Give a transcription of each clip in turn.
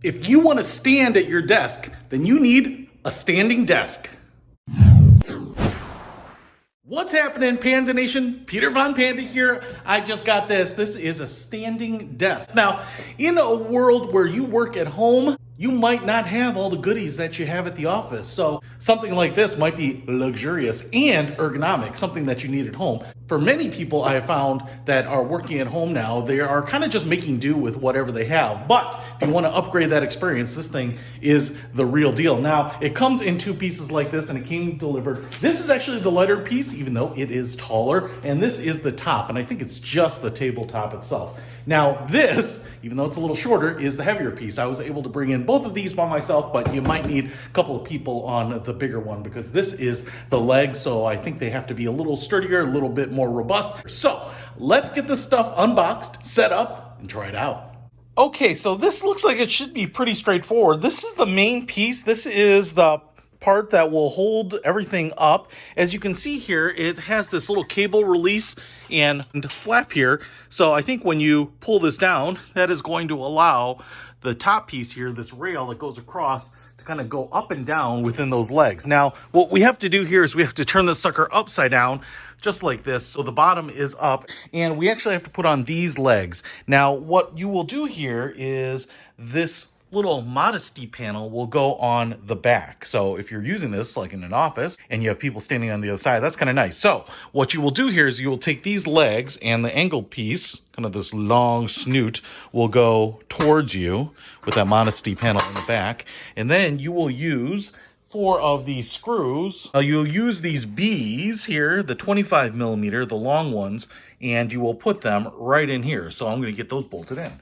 If you want to stand at your desk, then you need a standing desk. What's happening, Panda Nation? Peter Von Panda here. I just got this. This is a standing desk. Now, in a world where you work at home, you might not have all the goodies that you have at the office. So something like this might be luxurious and ergonomic, something that you need at home. For many people I have found that are working at home now, they are kind of just making do with whatever they have. But if you want to upgrade that experience, this thing is the real deal. Now, it comes in two pieces like this, and it came delivered. This is actually the lighter piece, even though it is taller, and this is the top, and I think it's just the tabletop itself. Now this, even though it's a little shorter, is the heavier piece. I was able to bring in both of these by myself, but you might need a couple of people on the bigger one because this is the leg, so I think they have to be a little sturdier, a little bit more robust. So let's get this stuff unboxed, set up, and try it out. Okay, so this looks like it should be pretty straightforward. This is the main piece. This is the part that will hold everything up. As you can see here, it has this little cable release and flap here. So I think when you pull this down, that is going to allow the top piece here, this rail that goes across, to kind of go up and down within those legs. Now, what we have to do here is we have to turn this sucker upside down, just like this. So the bottom is up, and we actually have to put on these legs. Now, what you will do here is this little modesty panel will go on the back. So if you're using this like in an office and you have people standing on the other side, that's kind of nice. So what you will do here is you will take these legs, and the angled piece, kind of this long snoot, will go towards you with that modesty panel in the back. And then you will use 4 of these screws. You'll use these B's here, the 25 millimeter, the long ones, and you will put them right in here. So I'm going to get those bolted in.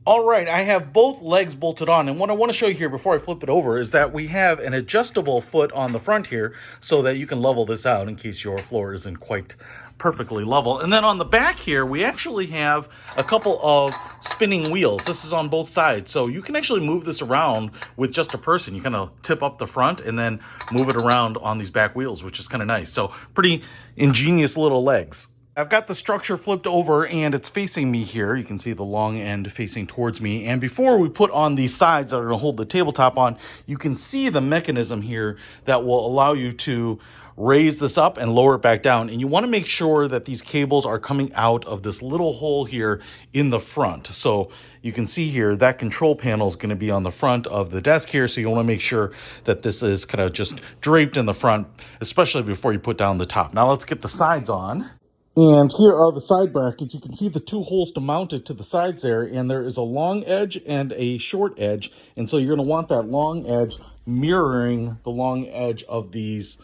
All right, I have both legs bolted on, and what I want to show you here before I flip it over is that we have an adjustable foot on the front here so that you can level this out in case your floor isn't quite perfectly level. And then on the back here, we actually have a couple of spinning wheels. This is on both sides, so you can actually move this around with just a person. You kind of tip up the front and then move it around on these back wheels, which is kind of nice. So pretty ingenious little legs. I've got the structure flipped over and it's facing me here. You can see the long end facing towards me. And before we put on these sides that are going to hold the tabletop on, you can see the mechanism here that will allow you to raise this up and lower it back down. And you want to make sure that these cables are coming out of this little hole here in the front. So you can see here that control panel is going to be on the front of the desk here. So you want to make sure that this is kind of just draped in the front, especially before you put down the top. Now let's get the sides on. And here are the side brackets. You can see the 2 holes to mount it to the sides there, and there is a long edge and a short edge. And so you're going to want that long edge mirroring the long edge of these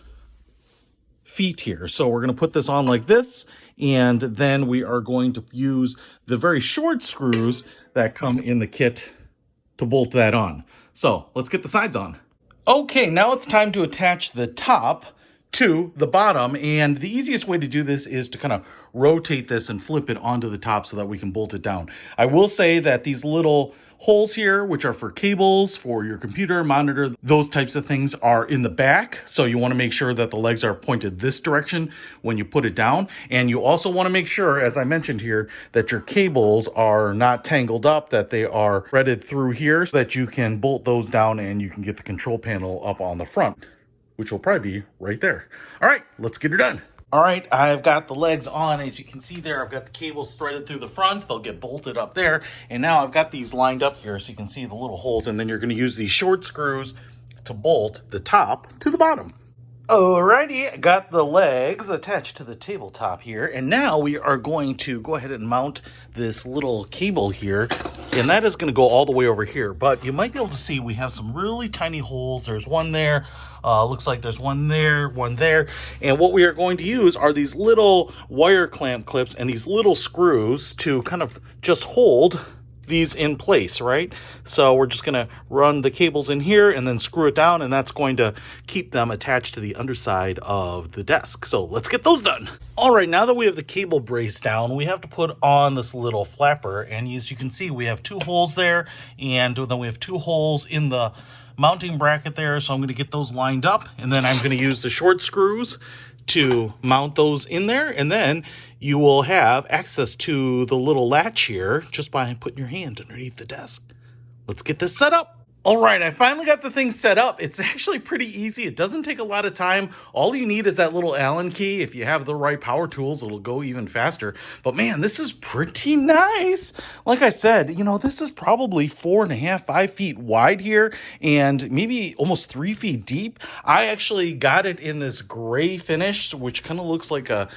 feet here. So we're going to put this on like this, and then we are going to use the very short screws that come in the kit to bolt that on. So let's get the sides on. Okay, now it's time to attach the top to the bottom, and the easiest way to do this is to kind of rotate this and flip it onto the top so that we can bolt it down. I will say that these little holes here, which are for cables, for your computer, monitor, those types of things, are in the back. So you want to make sure that the legs are pointed this direction when you put it down. And you also want to make sure, as I mentioned here, that your cables are not tangled up, that they are threaded through here so that you can bolt those down and you can get the control panel up on the front, which will probably be right there. All right, let's get her done. All right, I've got the legs on. As you can see there, I've got the cables threaded through the front. They'll get bolted up there. And now I've got these lined up here so you can see the little holes. And then you're going to use these short screws to bolt the top to the bottom. Alrighty, I got the legs attached to the tabletop here, and now we are going to go ahead and mount this little cable here, and that is going to go all the way over here. But you might be able to see we have some really tiny holes. There's one there, looks like there's one there, and what we are going to use are these little wire clamp clips and these little screws to kind of just hold these in place, right? So we're just going to run the cables in here and then screw it down, and that's going to keep them attached to the underside of the desk. So let's get those done. All right, now that we have the cable brace down, we have to put on this little flapper, and as you can see, we have 2 holes there, and then we have 2 holes in the mounting bracket there. So I'm going to get those lined up, and then I'm going to use the short screws to mount those in there, and then you will have access to the little latch here just by putting your hand underneath the desk. let's get this set up. All right, I finally got the thing set up. It's actually pretty easy. It doesn't take a lot of time. All you need is that little Allen key. If you have the right power tools, it'll go even faster. But man, this is pretty nice. Like I said, you know, this is probably 4.5, 5 feet wide here and maybe almost 3 feet deep. I actually got it in this gray finish, which kind of looks like a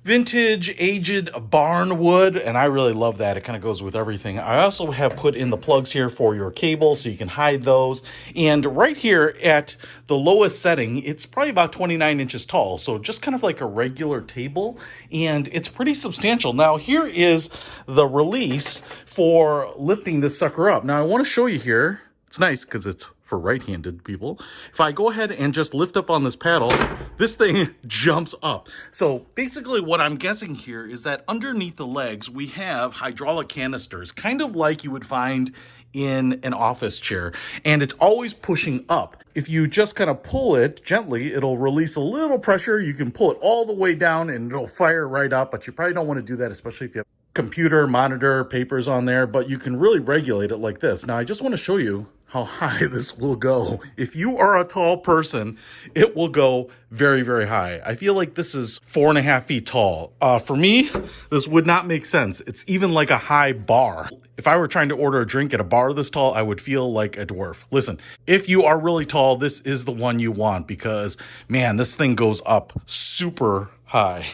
vintage aged barn wood, and I really love that. It kind of goes with everything. I also have put in the plugs here for your cable so you can hide those. And right here at the lowest setting, it's probably about 29 inches tall, so just kind of like a regular table, and it's pretty substantial. Now here is the release for lifting this sucker up. Now I want to show you here. It's nice because it's for right-handed people. If I go ahead and just lift up on this paddle, this thing jumps up. So basically what I'm guessing here is that underneath the legs, we have hydraulic canisters, kind of like you would find in an office chair, and it's always pushing up. If you just kind of pull it gently, it'll release a little pressure. You can pull it all the way down and it'll fire right up, but you probably don't want to do that, especially if you have computer, monitor, papers on there, but you can really regulate it like this. Now, I just want to show you how high this will go. If you are a tall person, it will go very, very high. I feel like this is 4.5 feet tall. For me, this would not make sense. It's even like a high bar. If I were trying to order a drink at a bar this tall, I would feel like a dwarf. Listen, if you are really tall, this is the one you want because, man, this thing goes up super high,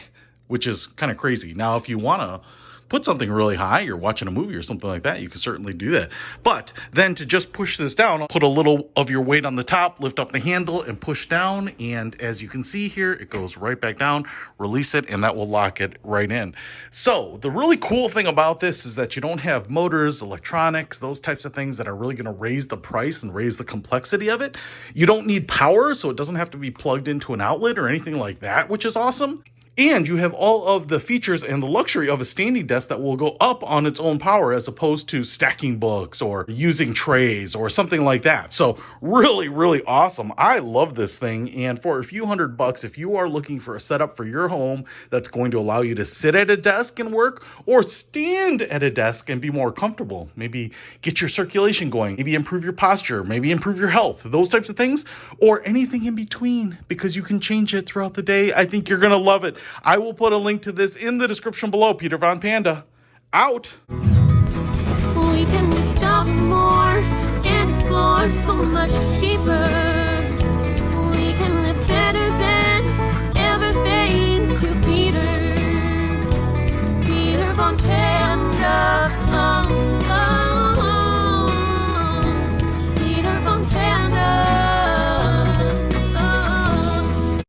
which is kind of crazy. Now, if you want to put something really high, you're watching a movie or something like that, you can certainly do that. But then to just push this down, put a little of your weight on the top, lift up the handle and push down. And as you can see here, it goes right back down, release it, and that will lock it right in. So the really cool thing about this is that you don't have motors, electronics, those types of things that are really going to raise the price and raise the complexity of it. You don't need power, so it doesn't have to be plugged into an outlet or anything like that, which is awesome. And you have all of the features and the luxury of a standing desk that will go up on its own power as opposed to stacking books or using trays or something like that. So really, really awesome. I love this thing. And for a few $100, if you are looking for a setup for your home that's going to allow you to sit at a desk and work or stand at a desk and be more comfortable, maybe get your circulation going, maybe improve your posture, maybe improve your health, those types of things, or anything in between, because you can change it throughout the day, I think you're going to love it. I will put a link to this in the description below. Peter Von Panda, out. We can discover more and explore so much deeper. We can live better than ever thanks to Peter Von Panda.